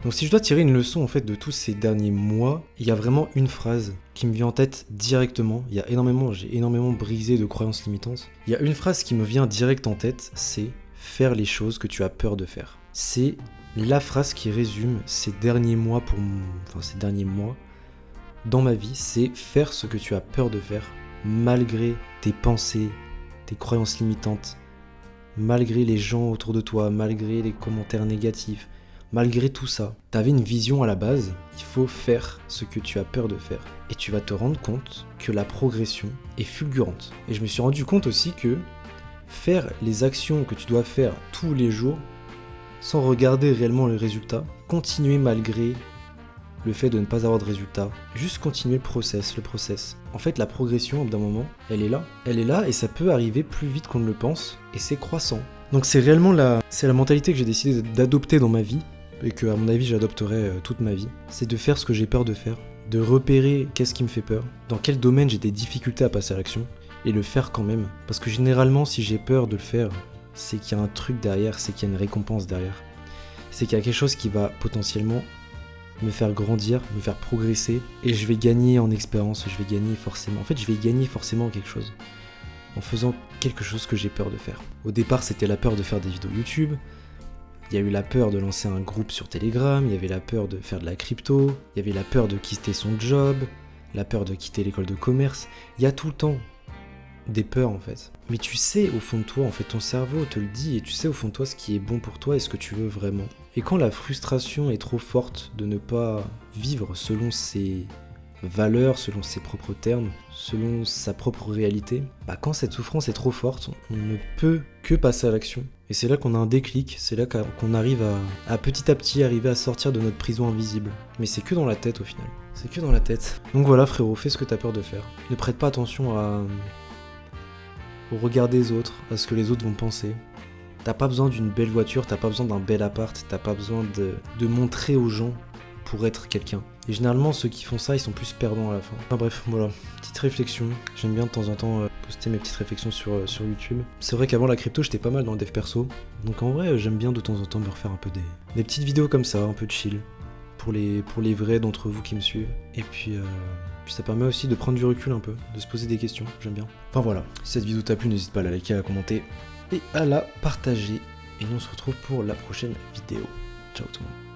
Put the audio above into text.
Donc si je dois tirer une leçon en fait de tous ces derniers mois, il y a vraiment une phrase qui me vient en tête directement. J'ai énormément brisé de croyances limitantes. Il y a une phrase qui me vient direct en tête, c'est faire les choses que tu as peur de faire. C'est la phrase qui résume ces derniers mois dans ma vie, c'est faire ce que tu as peur de faire, malgré tes pensées, tes croyances limitantes, malgré les gens autour de toi, malgré les commentaires négatifs, malgré tout ça. T'avais une vision à la base, il faut faire ce que tu as peur de faire. Et tu vas te rendre compte que la progression est fulgurante. Et je me suis rendu compte aussi que faire les actions que tu dois faire tous les jours, sans regarder réellement le résultat, continuer malgré le fait de ne pas avoir de résultat, juste continuer le process. En fait, la progression, au bout d'un moment, elle est là et ça peut arriver plus vite qu'on ne le pense, et c'est croissant. Donc c'est réellement la mentalité que j'ai décidé d'adopter dans ma vie, et que à mon avis j'adopterai toute ma vie, c'est de faire ce que j'ai peur de faire, de repérer qu'est-ce qui me fait peur, dans quel domaine j'ai des difficultés à passer à l'action, et le faire quand même. Parce que généralement, si j'ai peur de le faire, c'est qu'il y a un truc derrière, c'est qu'il y a une récompense derrière. C'est qu'il y a quelque chose qui va potentiellement me faire grandir, me faire progresser, et je vais gagner en expérience, je vais gagner forcément quelque chose, en faisant quelque chose que j'ai peur de faire. Au départ, c'était la peur de faire des vidéos YouTube, il y a eu la peur de lancer un groupe sur Telegram, il y avait la peur de faire de la crypto, il y avait la peur de quitter son job, la peur de quitter l'école de commerce, il y a tout le temps des peurs en fait. Mais tu sais au fond de toi, en fait ton cerveau te le dit, et tu sais au fond de toi ce qui est bon pour toi et ce que tu veux vraiment. Et quand la frustration est trop forte de ne pas vivre selon ses valeurs, selon ses propres termes, selon sa propre réalité, quand cette souffrance est trop forte, on ne peut que passer à l'action. Et c'est là qu'on a un déclic, c'est là qu'on arrive à petit arriver à sortir de notre prison invisible. Mais c'est que dans la tête au final. C'est que dans la tête. Donc voilà frérot, fais ce que t'as peur de faire. Ne prête pas attention au regard des autres, à ce que les autres vont penser. T'as pas besoin d'une belle voiture, t'as pas besoin d'un bel appart, t'as pas besoin de montrer aux gens pour être quelqu'un. Et généralement, ceux qui font ça, ils sont plus perdants à la fin. Enfin bref, voilà, petite réflexion. J'aime bien de temps en temps poster mes petites réflexions sur YouTube. C'est vrai qu'avant la crypto, j'étais pas mal dans le dev perso. Donc en vrai, j'aime bien de temps en temps me refaire un peu des petites vidéos comme ça, un peu chill. Pour les vrais d'entre vous qui me suivent. Et puis ça permet aussi de prendre du recul un peu, de se poser des questions, j'aime bien. Enfin voilà, si cette vidéo t'a plu, n'hésite pas à la liker, à la commenter et à la partager. Et nous on se retrouve pour la prochaine vidéo. Ciao tout le monde.